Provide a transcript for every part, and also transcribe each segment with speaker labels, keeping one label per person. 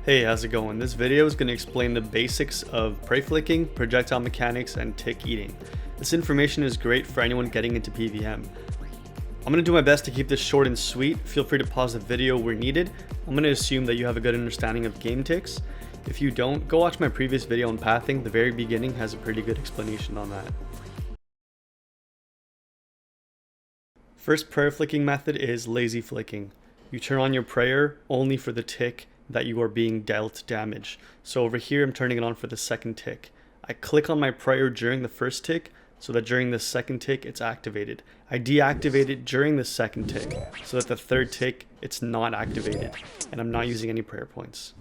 Speaker 1: Hey, how's it going? This video is going to explain the basics of prey flicking, projectile mechanics, and tick eating. This information is great for anyone getting into PvM. I'm going to do my best to keep this short and sweet. Feel free to pause the video where needed. I'm going to assume that you have a good understanding of game ticks. If you don't, go watch my previous video on pathing. The very beginning has a pretty good explanation on that. First prayer flicking method is lazy flicking. You turn on your prayer only for the tick that you are being dealt damage. So over here I'm turning it on for the second tick. I click on my prayer during the first tick so that during the second tick it's activated. I deactivate it during the second tick so that the third tick it's not activated and I'm not using any prayer points.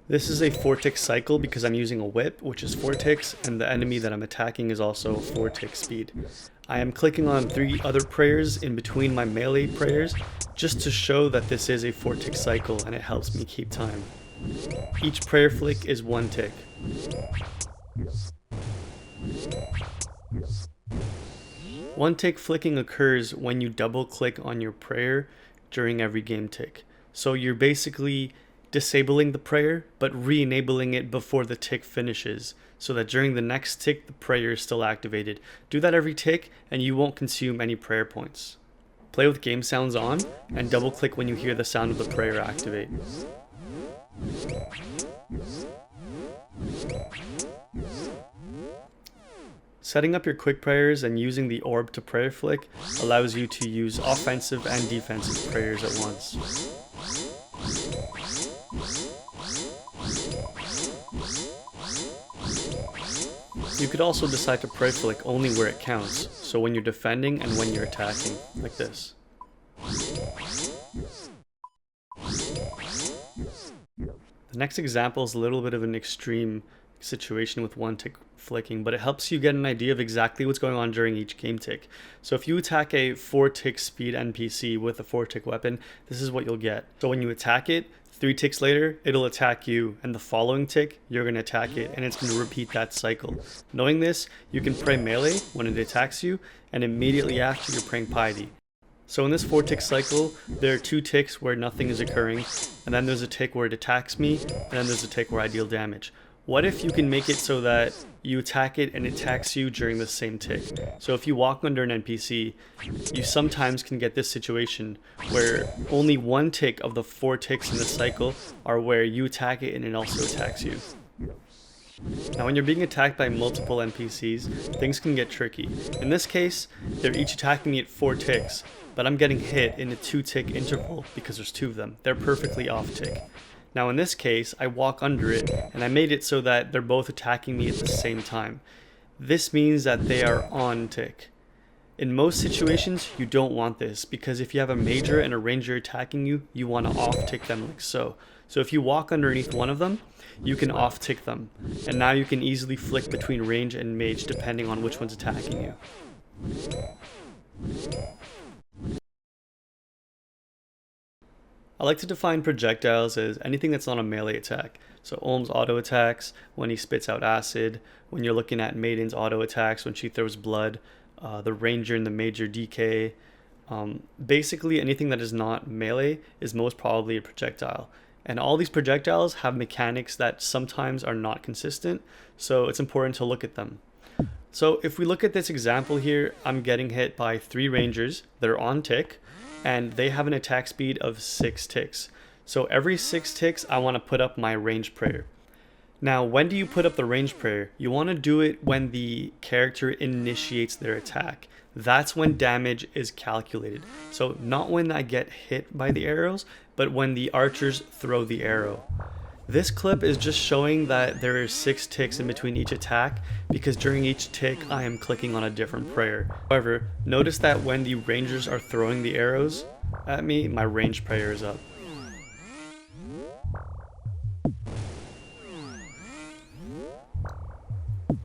Speaker 1: This is a 4-tick cycle because I'm using a whip, which is 4 ticks, and the enemy that I'm attacking is also 4-tick speed. I am clicking on 3 other prayers in between my melee prayers just to show that this is a 4-tick cycle and it helps me keep time. Each prayer flick is 1 tick. One tick flicking occurs when you double click on your prayer during every game tick. So you're basically disabling the prayer but re-enabling it before the tick finishes so that during the next tick the prayer is still activated. Do that every tick and you won't consume any prayer points. Play with game sounds on and double click when you hear the sound of the prayer activate. Setting up your quick prayers and using the orb to prayer flick allows you to use offensive and defensive prayers at once. You could also decide to prayer flick only where it counts, so when you're defending and when you're attacking, like this. The next example is a little bit of an extreme situation with 1-tick flicking, but it helps you get an idea of exactly what's going on during each game tick. So if you attack a 4-tick speed NPC with a 4-tick weapon, this is what you'll get. So when you attack it, 3 ticks later, it'll attack you, and the following tick, you're going to attack it, and it's going to repeat that cycle. Knowing this, you can pray melee when it attacks you, and immediately after you're praying piety. So in this 4-tick cycle, there are 2 ticks where nothing is occurring, and then there's a tick where it attacks me, and then there's a tick where I deal damage. What if you can make it so that you attack it and it attacks you during the same tick? So if you walk under an NPC, you sometimes can get this situation where only 1 tick of the 4 ticks in the cycle are where you attack it and it also attacks you. Now when you're being attacked by multiple NPCs, things can get tricky. In this case, they're each attacking me at 4 ticks, but I'm getting hit in a 2-tick interval because there's 2 of them. They're perfectly off tick. Now in this case, I walk under it and I made it so that they're both attacking me at the same time. This means that they are on tick. In most situations, you don't want this because if you have a major and a ranger attacking you, you want to off tick them like so. So if you walk underneath one of them, you can off tick them. And now you can easily flick between range and mage depending on which one's attacking you. I like to define projectiles as anything that's not a melee attack. So Olm's auto attacks when he spits out acid, when you're looking at Maiden's auto attacks when she throws blood, the ranger and the major DK. Basically anything that is not melee is most probably a projectile. And all these projectiles have mechanics that sometimes are not consistent, so it's important to look at them. So if we look at this example here, I'm getting hit by 3 rangers that are on tick, and they have an attack speed of 6 ticks. So every 6 ticks, I want to put up my range prayer. Now, when do you put up the range prayer? You want to do it when the character initiates their attack. That's when damage is calculated. So not when I get hit by the arrows, but when the archers throw the arrow. This clip is just showing that there are 6 ticks in between each attack because during each tick I am clicking on a different prayer. However, notice that when the rangers are throwing the arrows at me, my range prayer is up.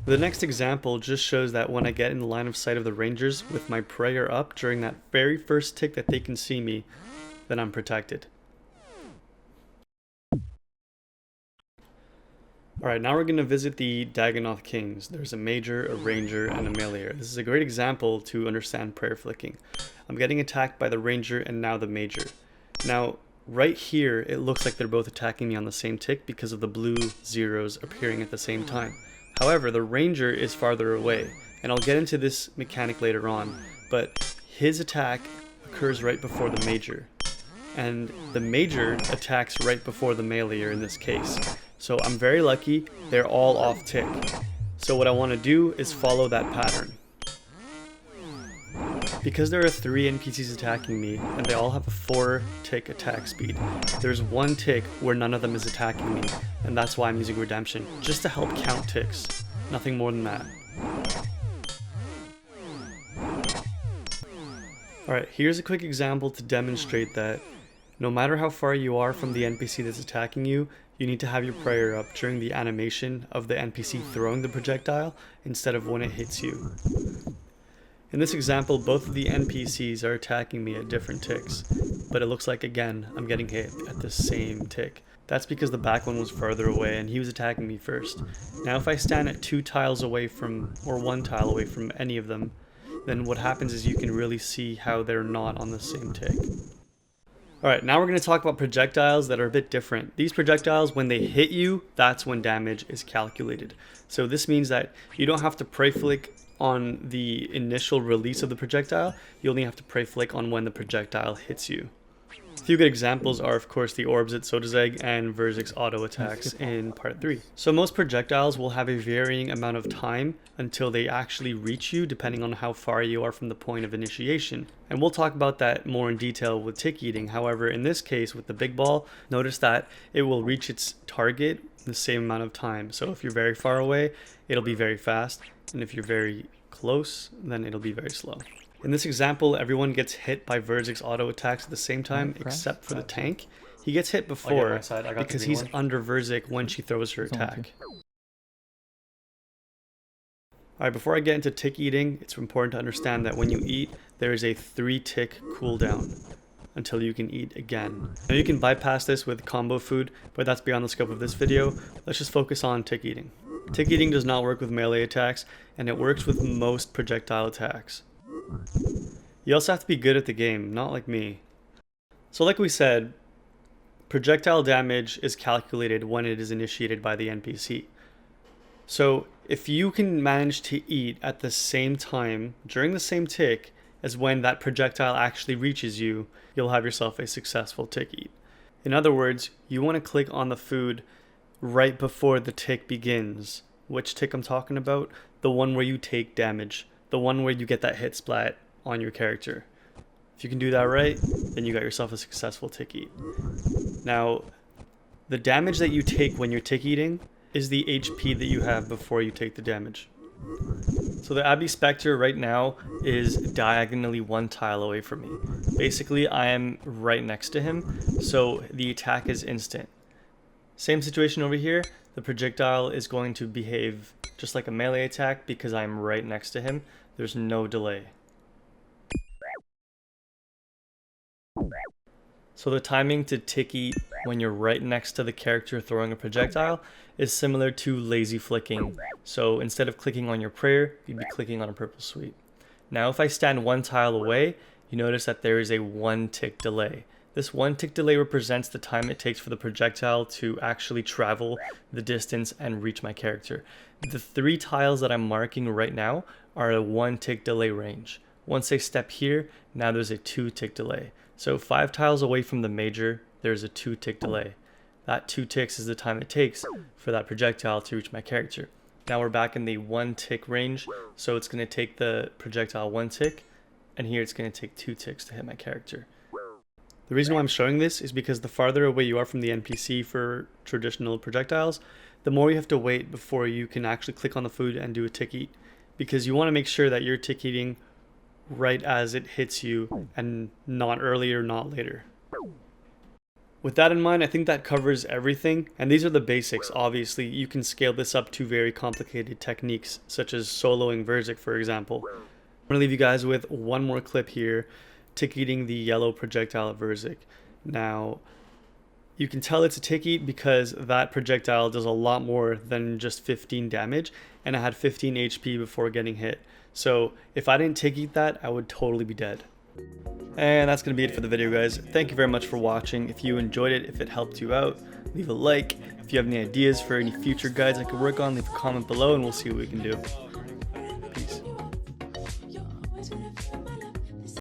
Speaker 1: The next example just shows that when I get in the line of sight of the rangers with my prayer up during that very first tick that they can see me, then I'm protected. Alright, now we're going to visit the Dagonoth Kings. There's a major, a ranger, and a meleeer. This is a great example to understand prayer flicking. I'm getting attacked by the ranger and now the major. Now, right here, it looks like they're both attacking me on the same tick because of the blue zeros appearing at the same time. However, the ranger is farther away, and I'll get into this mechanic later on, but his attack occurs right before the major, and the major attacks right before the meleeer in this case. So I'm very lucky, they're all off tick. So what I want to do is follow that pattern. Because there are 3 NPCs attacking me, and they all have a 4 tick attack speed, there's 1 tick where none of them is attacking me, and that's why I'm using Redemption, just to help count ticks. Nothing more than that. Alright, here's a quick example to demonstrate that no matter how far you are from the NPC that's attacking you, you need to have your prayer up during the animation of the NPC throwing the projectile instead of when it hits you. In this example, both of the NPCs are attacking me at different ticks, but it looks like, again, I'm getting hit at the same tick. That's because the back one was farther away and he was attacking me first. Now if I stand at 2 tiles away from, or 1 tile away from any of them, then what happens is you can really see how they're not on the same tick. Alright, now we're going to talk about projectiles that are a bit different. These projectiles, when they hit you, that's when damage is calculated. So this means that you don't have to pray flick on the initial release of the projectile, you only have to pray flick on when the projectile hits you. A few good examples are of course the orbs at Soda's Egg and Verzik's auto attacks in part 3. So most projectiles will have a varying amount of time until they actually reach you depending on how far you are from the point of initiation. And we'll talk about that more in detail with tick eating. However, in this case with the big ball, notice that it will reach its target in the same amount of time. So if you're very far away, it'll be very fast. And if you're very close, then it'll be very slow. In this example, everyone gets hit by Verzik's auto attacks at the same time, except for the tank. He gets hit before because he's under Verzik when she throws her attack. Alright, before I get into tick eating, it's important to understand that when you eat, there is a 3 tick cooldown until you can eat again. Now you can bypass this with combo food, but that's beyond the scope of this video. Let's just focus on tick eating. Tick eating does not work with melee attacks, and it works with most projectile attacks. You also have to be good at the game, not like me. So like we said, projectile damage is calculated when it is initiated by the NPC. So if you can manage to eat at the same time, during the same tick, as when that projectile actually reaches you, you'll have yourself a successful tick eat. In other words, you want to click on the food right before the tick begins. Which tick I'm talking about? The one where you take damage. The one where you get that hit splat on your character. If you can do that right, then you got yourself a successful tick eat. Now, the damage that you take when you're tick eating is the HP that you have before you take the damage. So the Abbey Spectre right now is diagonally 1 tile away from me. Basically, I am right next to him, so the attack is instant. Same situation over here, the projectile is going to behave just like a melee attack because I'm right next to him. There's no delay. So the timing to tick eat when you're right next to the character throwing a projectile is similar to lazy flicking. So instead of clicking on your prayer, you'd be clicking on a purple sweet. Now if I stand 1 tile away, you notice that there is a 1 tick delay. This 1 tick delay represents the time it takes for the projectile to actually travel the distance and reach my character. The 3 tiles that I'm marking right now are a 1 tick delay range. Once they step here, now there's a 2 tick delay. So 5 tiles away from the major, there's a 2 tick delay. That 2 ticks is the time it takes for that projectile to reach my character. Now we're back in the 1 tick range, so it's going to take the projectile 1 tick, and here it's going to take 2 ticks to hit my character. The reason why I'm showing this is because the farther away you are from the NPC for traditional projectiles, the more you have to wait before you can actually click on the food and do a tick eat. Because you want to make sure that you're tick eating right as it hits you and not earlier, not later. With that in mind, I think that covers everything, and these are the basics. Obviously, you can scale this up to very complicated techniques, such as soloing Verzik, for example. I'm going to leave you guys with one more clip here, tick eating the yellow projectile at Verzik. Now, you can tell it's a tick eat because that projectile does a lot more than just 15 damage, and I had 15 HP before getting hit. So if I didn't tick eat that, I would totally be dead. And that's going to be it for the video, guys. Thank you very much for watching. If you enjoyed it, if it helped you out, leave a like. If you have any ideas for any future guides I could work on, leave a comment below and we'll see what we can do. Peace.